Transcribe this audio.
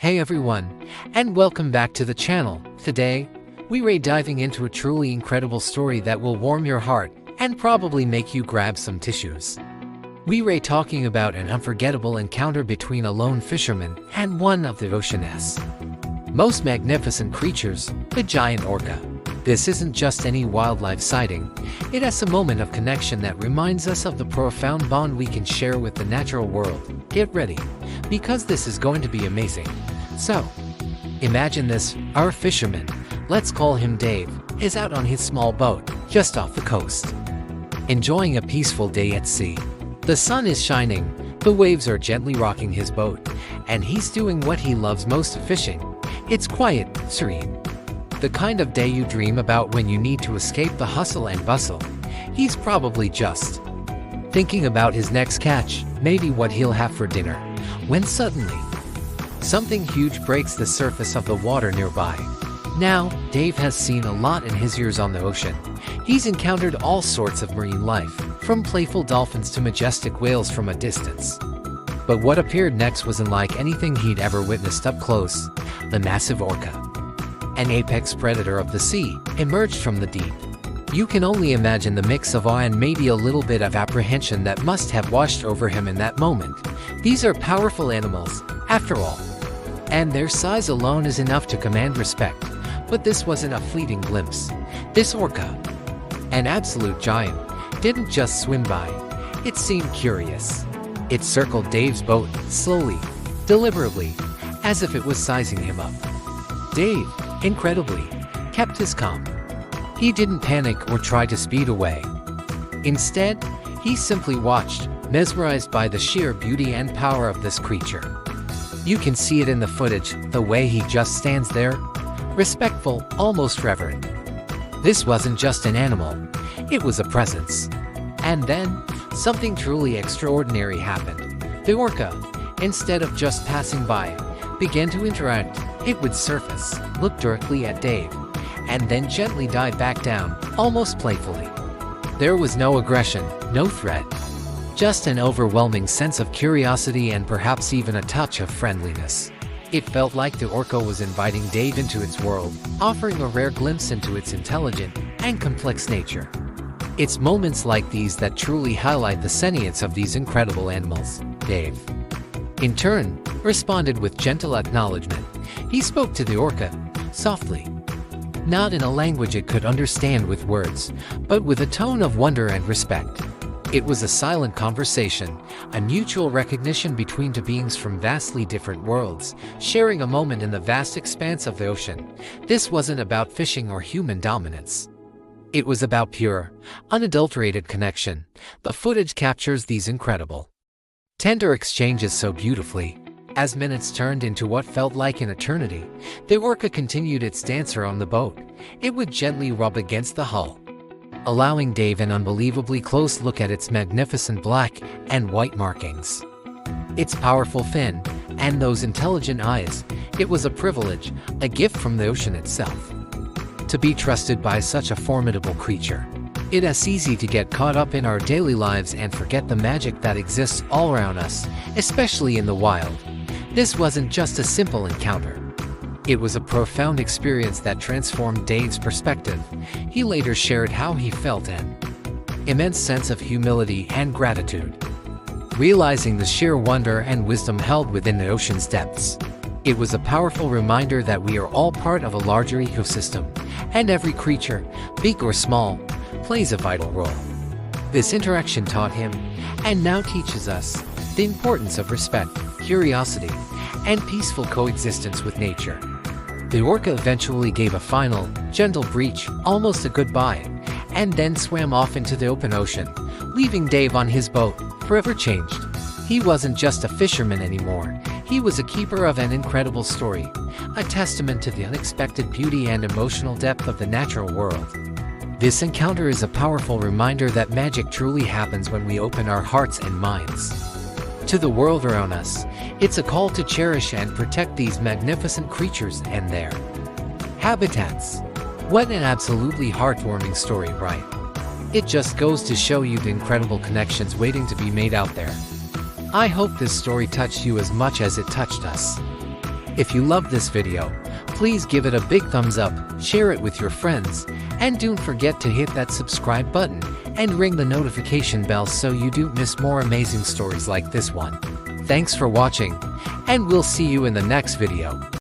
Hey everyone, and welcome back to the channel. Today, we're diving into a truly incredible story that will warm your heart and probably make you grab some tissues. We're talking about an unforgettable encounter between a lone fisherman and one of the ocean's most magnificent creatures, the giant orca. This isn't just any wildlife sighting, it has a moment of connection that reminds us of the profound bond we can share with the natural world. Get ready, because this is going to be amazing. So, imagine this, our fisherman, let's call him Dave, is out on his small boat, just off the coast, enjoying a peaceful day at sea. The sun is shining, the waves are gently rocking his boat, and he's doing what he loves most, fishing. It's quiet, serene. The kind of day you dream about when you need to escape the hustle and bustle. He's probably just thinking about his next catch, maybe what he'll have for dinner, when suddenly, something huge breaks the surface of the water nearby. Now, Dave has seen a lot in his years on the ocean. He's encountered all sorts of marine life, from playful dolphins to majestic whales from a distance. But what appeared next wasn't like anything he'd ever witnessed up close. The massive orca, an apex predator of the sea, emerged from the deep. You can only imagine the mix of awe and maybe a little bit of apprehension that must have washed over him in that moment. These are powerful animals, after all, and their size alone is enough to command respect. But this wasn't a fleeting glimpse. This orca, an absolute giant, didn't just swim by. It seemed curious. It circled Dave's boat, slowly, deliberately, as if it was sizing him up. Dave, incredibly, kept his calm. He didn't panic or try to speed away. Instead, he simply watched, mesmerized by the sheer beauty and power of this creature. You can see it in the footage, the way he just stands there, respectful, almost reverent. This wasn't just an animal, it was a presence. And then, something truly extraordinary happened. The orca, instead of just passing by, began to interact. It would surface, look directly at Dave, and then gently dive back down, almost playfully. There was no aggression, no threat. Just an overwhelming sense of curiosity and perhaps even a touch of friendliness. It felt like the orca was inviting Dave into its world, offering a rare glimpse into its intelligent and complex nature. It's moments like these that truly highlight the sentience of these incredible animals. Dave, in turn, responded with gentle acknowledgement. He spoke to the orca, softly, not in a language it could understand with words, but with a tone of wonder and respect. It was a silent conversation, a mutual recognition between two beings from vastly different worlds, sharing a moment in the vast expanse of the ocean. This wasn't about fishing or human dominance. It was about pure, unadulterated connection. The footage captures these incredible, tender exchanges so beautifully. As minutes turned into what felt like an eternity, the orca continued its dance around the boat. It would gently rub against the hull, allowing Dave an unbelievably close look at its magnificent black and white markings, its powerful fin, and those intelligent eyes. It was a privilege, a gift from the ocean itself, to be trusted by such a formidable creature. It is easy to get caught up in our daily lives and forget the magic that exists all around us, especially in the wild. This wasn't just a simple encounter. It was a profound experience that transformed Dave's perspective. He later shared how he felt an immense sense of humility and gratitude, realizing the sheer wonder and wisdom held within the ocean's depths. It was a powerful reminder that we are all part of a larger ecosystem, and every creature, big or small, plays a vital role. This interaction taught him, and now teaches us, the importance of respect, curiosity, and peaceful coexistence with nature. The orca eventually gave a final, gentle breach, almost a goodbye, and then swam off into the open ocean, leaving Dave on his boat, forever changed. He wasn't just a fisherman anymore, he was a keeper of an incredible story, a testament to the unexpected beauty and emotional depth of the natural world. This encounter is a powerful reminder that magic truly happens when we open our hearts and minds to the world around us. It's a call to cherish and protect these magnificent creatures and their habitats. What an absolutely heartwarming story, right? It just goes to show you the incredible connections waiting to be made out there. I hope this story touched you as much as it touched us. If you loved this video, please give it a big thumbs up, share it with your friends, and don't forget to hit that subscribe button and ring the notification bell so you don't miss more amazing stories like this one. Thanks for watching, and we'll see you in the next video.